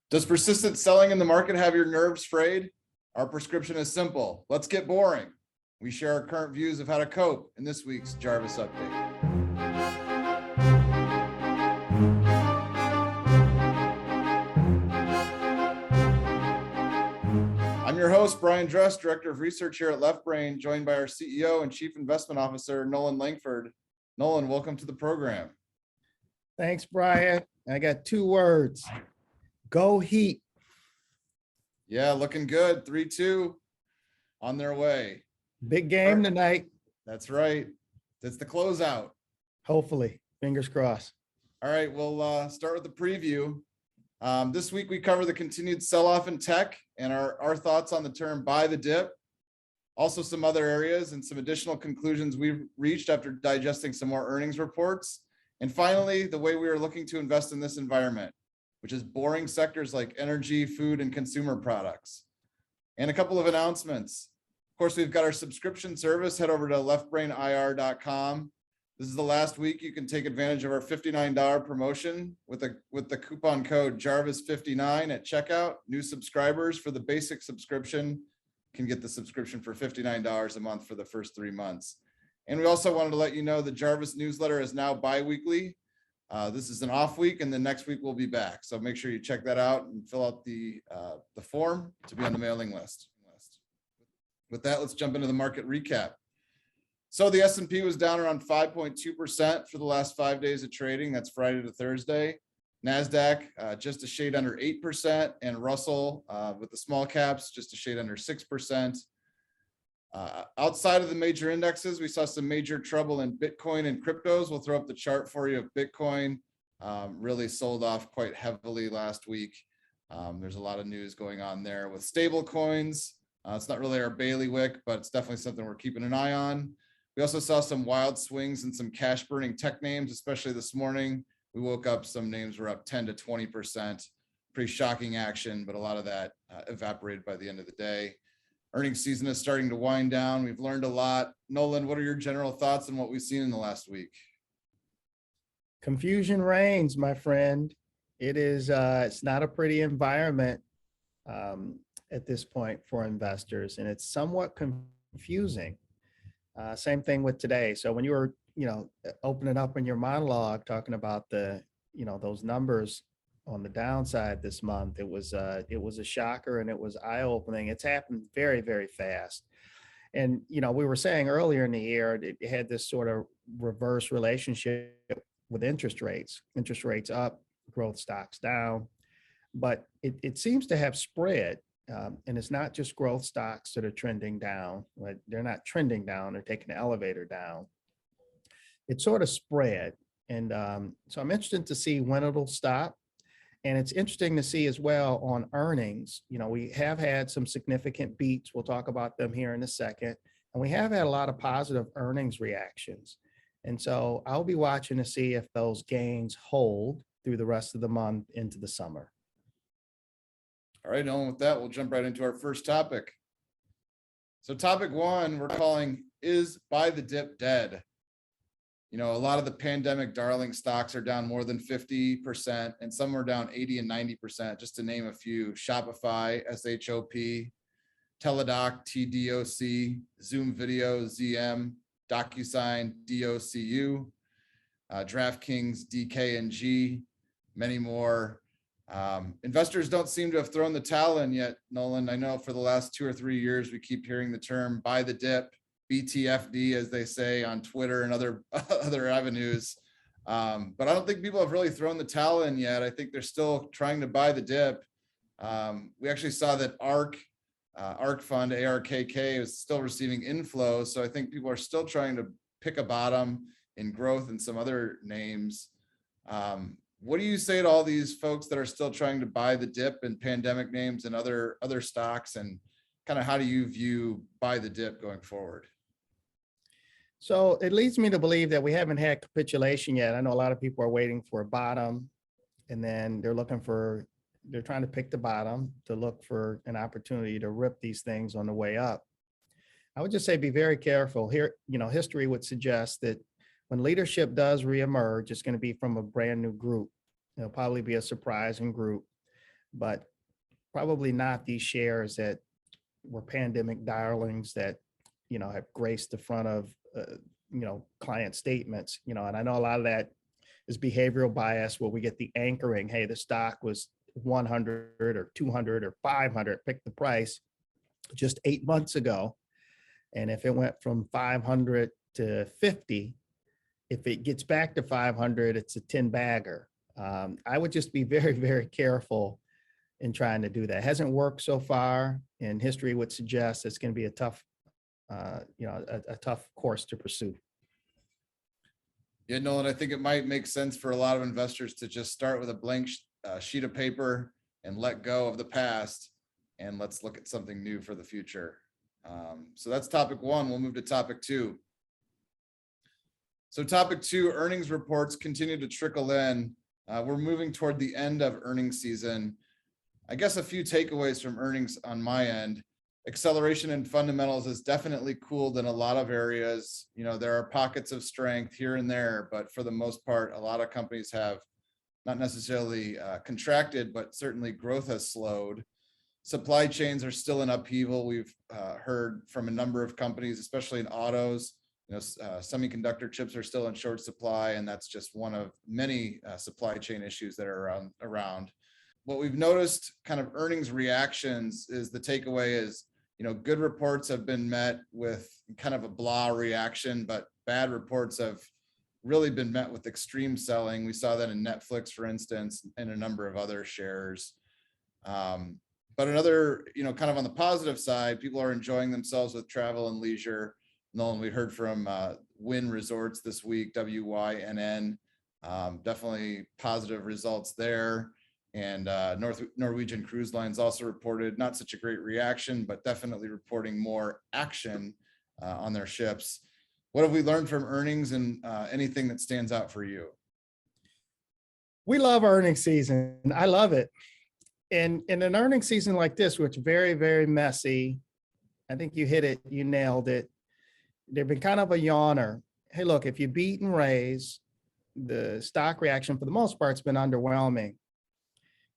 Does persistent selling in the market have your nerves frayed? Our prescription is simple. Let's get boring. We share our current views of how to cope in this week's Jarvis Update. I'm your host, Brian Dress, Director of Research here at Left Brain, joined by our CEO and Chief Investment Officer, Noland Langford. Noland, welcome to the program. Thanks, Brian. I got 2 words. Go Heat. Yeah, looking good. 3-2 on their way. Big game tonight. That's right. That's the closeout. Hopefully. Fingers crossed. All right, we'll start with the preview. This week, we cover the continued sell-off in tech and our thoughts on the term buy the dip. Also, some other areas and some additional conclusions we've reached after digesting some more earnings reports. And finally, the way we are looking to invest in this environment, which is boring sectors like energy, food, and consumer products. And a couple of announcements. Of course, we've got our subscription service. Head over to leftbrainir.com. This is the last week you can take advantage of our $59 promotion with the coupon code Jarvis59 at checkout. New subscribers for the basic subscription can get the subscription for $59 a month for the first 3 months. And we also wanted to let you know the Jarvis newsletter is now bi-weekly. This is an off week, and then next week we'll be back. So make sure you check that out and fill out the form to be on the mailing list. With that, let's jump into the market recap. So the S&P was down around 5.2% for the last 5 days of trading. That's Friday to Thursday. NASDAQ just a shade under 8%, and Russell with the small caps just a shade under 6%. Outside of the major indexes, we saw some major trouble in Bitcoin and cryptos. We'll throw up the chart for you of Bitcoin. Really sold off quite heavily last week. There's a lot of news going on there with stable coins. It's not really our bailiwick, but it's definitely something we're keeping an eye on. We also saw some wild swings in some cash burning tech names, especially this morning. We woke up, some names were up 10 to 20%. Pretty shocking action, but a lot of that evaporated by the end of the day. Earnings season is starting to wind down. We've learned a lot. Noland, what are your general thoughts on what we've seen in the last week? Confusion reigns, my friend. It is, it's not a pretty environment at this point for investors, and it's somewhat confusing. Same thing with today. So when you were, opening up in your monologue, talking about the, those numbers on the downside this month, it was a shocker and it was eye-opening. It's happened very, very fast. And, we were saying earlier in the year, it had this sort of reverse relationship with interest rates up, growth stocks down, but it seems to have spread. And it's not just growth stocks that are trending down, right? They're not trending down, they're taking the elevator down. It sort of spread. And so I'm interested to see when it'll stop. And it's interesting to see as well on earnings. We have had some significant beats. We'll talk about them here in a second. And we have had a lot of positive earnings reactions. And so I'll be watching to see if those gains hold through the rest of the month into the summer. All right, and with that, we'll jump right into our first topic. So topic 1, we're calling, is buy the dip dead? A lot of the pandemic darling stocks are down more than 50%, and some are down 80 and 90%, just to name a few. Shopify, SHOP, Teladoc, TDOC, Zoom Video, ZM, DocuSign, DOCU, DraftKings, DKNG, many more. Investors don't seem to have thrown the towel in yet, Noland. I know for the last 2 or 3 years, we keep hearing the term buy the dip, BTFD, as they say on Twitter and other avenues. But I don't think people have really thrown the towel in yet. I think they're still trying to buy the dip. We actually saw that ARK fund, ARKK, is still receiving inflows. So I think people are still trying to pick a bottom in growth and some other names. What do you say to all these folks that are still trying to buy the dip in pandemic names and other stocks, and kind of how do you view buy the dip going forward? So it leads me to believe that we haven't had capitulation yet. I know a lot of people are waiting for a bottom, and then they're trying to pick the bottom to look for an opportunity to rip these things on the way up. I would just say be very careful here. History would suggest that when leadership does reemerge, it's going to be from a brand new group. It'll probably be a surprising group. but probably not these shares that were pandemic darlings that, have graced the front of, client statements, and I know a lot of that is behavioral bias where we get the anchoring. Hey, the stock was 100 or 200 or 500, pick the price just 8 months ago. And if it went from 500 to 50, if it gets back to 500, it's a 10 bagger. I would just be very, very careful in trying to do that. It hasn't worked so far, and history would suggest it's going to be a tough, a tough course to pursue. Yeah, Nolan, I think it might make sense for a lot of investors to just start with a blank sheet of paper and let go of the past, and let's look at something new for the future. So that's topic one. We'll move to topic two. So topic two, earnings reports continue to trickle in. We're moving toward the end of earnings season. I guess a few takeaways from earnings on my end. Acceleration in fundamentals has definitely cooled in a lot of areas. There are pockets of strength here and there, but for the most part, a lot of companies have not necessarily contracted, but certainly growth has slowed. Supply chains are still in upheaval. We've heard from a number of companies, especially in autos, semiconductor chips are still in short supply, and that's just one of many supply chain issues that are around. What we've noticed kind of earnings reactions is the takeaway is, good reports have been met with kind of a blah reaction, but bad reports have really been met with extreme selling. We saw that in Netflix, for instance, and a number of other shares. But another, kind of on the positive side, people are enjoying themselves with travel and leisure. Nolan, we heard from Wynn Resorts this week, WYNN, definitely positive results there. And Norwegian Cruise Lines also reported not such a great reaction, but definitely reporting more action on their ships. What have we learned from earnings, and anything that stands out for you? We love earnings season. I love it. And in an earnings season like this, which is very, very messy, I think you hit it, you nailed it. They've been kind of a yawner. Hey, look, if you beat and raise, the stock reaction for the most part has been underwhelming.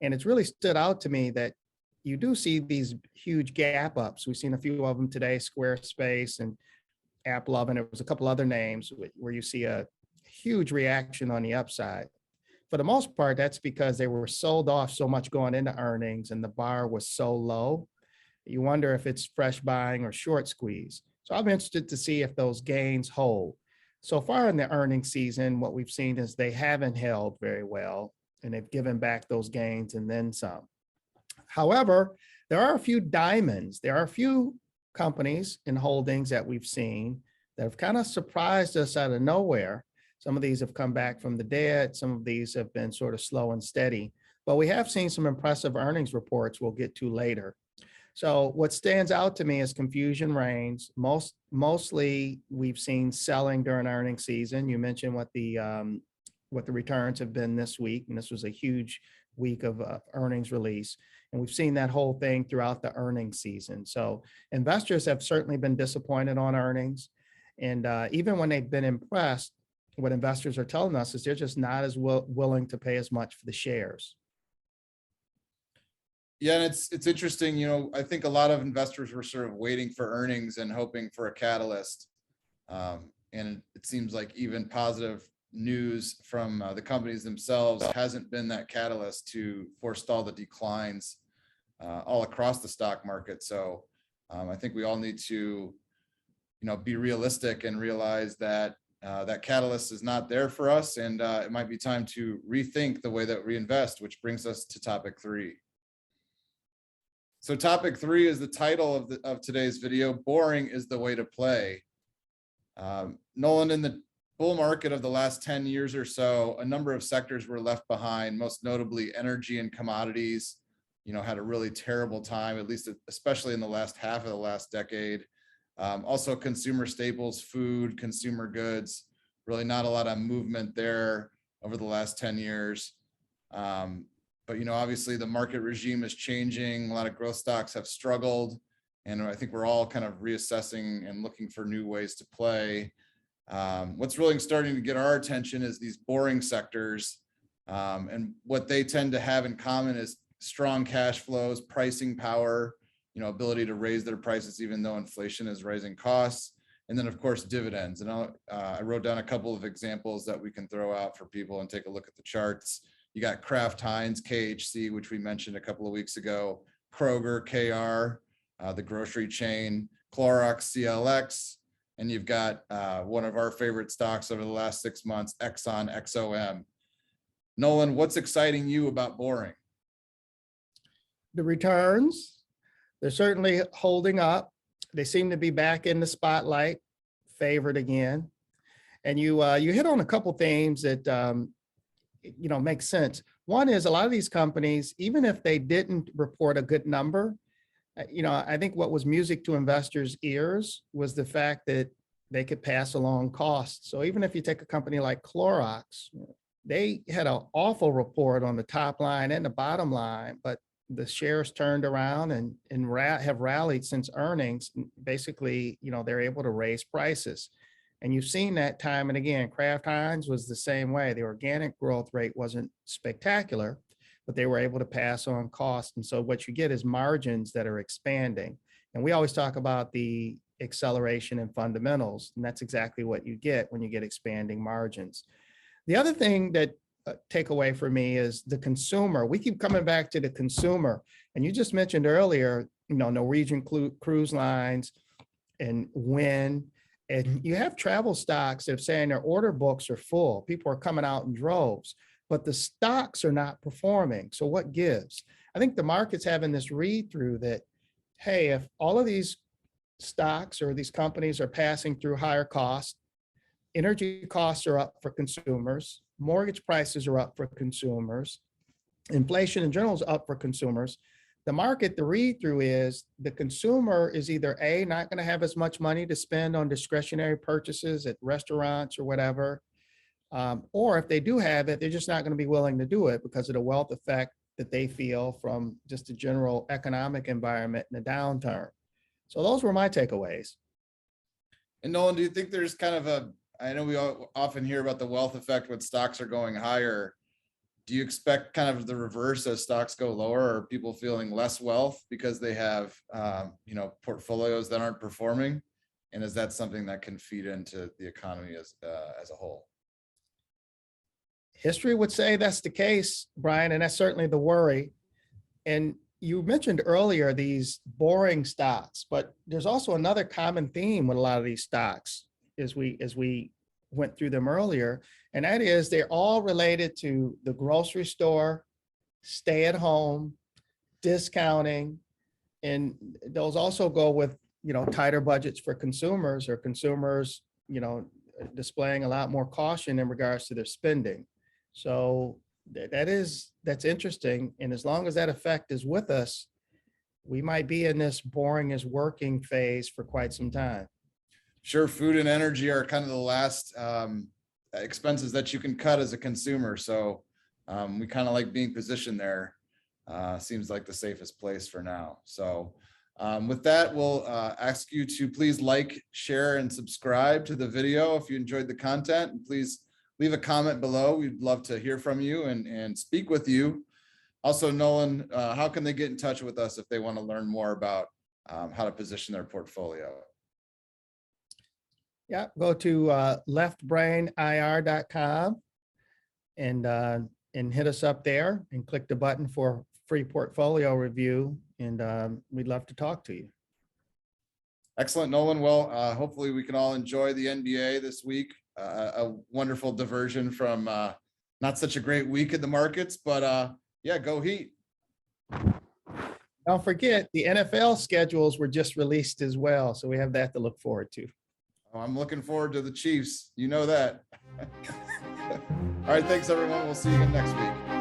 And it's really stood out to me that you do see these huge gap ups. We've seen a few of them today, Squarespace and AppLovin, and it was a couple other names where you see a huge reaction on the upside. For the most part, that's because they were sold off so much going into earnings and the bar was so low. You wonder if it's fresh buying or short squeeze. So I'm interested to see if those gains hold. So far in the earnings season, what we've seen is they haven't held very well, and they've given back those gains and then some. However, there are a few diamonds. There are a few companies and holdings that we've seen that have kind of surprised us out of nowhere. Some of these have come back from the dead. Some of these have been sort of slow and steady, but we have seen some impressive earnings reports we'll get to later. So what stands out to me is confusion reigns. Mostly we've seen selling during earnings season. You mentioned what the returns have been this week, and this was a huge week of earnings release. And we've seen that whole thing throughout the earnings season. So investors have certainly been disappointed on earnings. And even when they've been impressed, what investors are telling us is they're just not as willing to pay as much for the shares. Yeah, and it's interesting. I think a lot of investors were sort of waiting for earnings and hoping for a catalyst. And it seems like even positive news from the companies themselves hasn't been that catalyst to forestall the declines all across the stock market. So I think we all need to, be realistic and realize that that catalyst is not there for us, and it might be time to rethink the way that we invest, which brings us to topic three. So topic three is the title of today's video. Boring is the way to play. Nolan, in the bull market of the last 10 years or so, a number of sectors were left behind, most notably energy and commodities, had a really terrible time, at least especially in the last half of the last decade. Also consumer staples, food, consumer goods, really not a lot of movement there over the last 10 years. But, obviously the market regime is changing. A lot of growth stocks have struggled, and I think we're all kind of reassessing and looking for new ways to play. What's really starting to get our attention is these boring sectors. And what they tend to have in common is strong cash flows, pricing power, ability to raise their prices even though inflation is raising costs. And then of course, dividends. And I wrote down a couple of examples that we can throw out for people and take a look at the charts. You got Kraft Heinz, KHC, which we mentioned a couple of weeks ago, Kroger, KR, the grocery chain, Clorox, CLX, and you've got one of our favorite stocks over the last 6 months, Exxon, XOM. Noland, what's exciting you about boring? The returns, they're certainly holding up. They seem to be back in the spotlight, favored again. And you hit on a couple themes that make sense. One is a lot of these companies, even if they didn't report a good number, I think what was music to investors' ears was the fact that they could pass along costs. So even if you take a company like Clorox, they had an awful report on the top line and the bottom line, but the shares turned around and have rallied since earnings. Basically, they're able to raise prices. And you've seen that time and again. Kraft Heinz was the same way. The organic growth rate wasn't spectacular, but they were able to pass on costs. And so what you get is margins that are expanding. And we always talk about the acceleration in fundamentals, and that's exactly what you get when you get expanding margins. The other thing that take away for me is the consumer. We keep coming back to the consumer. And you just mentioned earlier, Norwegian cruise lines and Wynn. And you have travel stocks that are saying their order books are full. People are coming out in droves, but the stocks are not performing. So what gives? I think the market's having this read through that, hey, if all of these stocks or these companies are passing through higher costs, energy costs are up for consumers, mortgage prices are up for consumers, inflation in general is up for consumers. The market, the read through is the consumer is either A, not going to have as much money to spend on discretionary purchases at restaurants or whatever, or if they do have it, they're just not going to be willing to do it because of the wealth effect that they feel from just the general economic environment in a downturn. So those were my takeaways. And Noland, do you think there's kind of I know we often hear about the wealth effect when stocks are going higher. Do you expect kind of the reverse as stocks go lower? Or are people feeling less wealth because they have, portfolios that aren't performing? And is that something that can feed into the economy as a whole? History would say that's the case, Brian, and that's certainly the worry. And you mentioned earlier these boring stocks, but there's also another common theme with a lot of these stocks as we went through them earlier, and that is they're all related to the grocery store, stay at home, discounting, and those also go with tighter budgets for consumers or consumers displaying a lot more caution in regards to their spending. So that's interesting, and as long as that effect is with us, we might be in this boring is working phase for quite some time. Sure, food and energy are kind of the last expenses that you can cut as a consumer. So we kind of like being positioned there. Seems like the safest place for now. So with that, we'll ask you to please like, share, and subscribe to the video if you enjoyed the content. And please leave a comment below. We'd love to hear from you and speak with you. Also, Noland, how can they get in touch with us if they want to learn more about how to position their portfolio? Yeah, go to leftbrainir.com and hit us up there and click the button for free portfolio review. And we'd love to talk to you. Excellent, Noland. Well, hopefully we can all enjoy the NBA this week. A wonderful diversion from not such a great week in the markets, but yeah, go Heat. Don't forget, the NFL schedules were just released as well, so we have that to look forward to. Oh, I'm looking forward to the Chiefs. You know that. All right, thanks everyone. We'll see you again next week.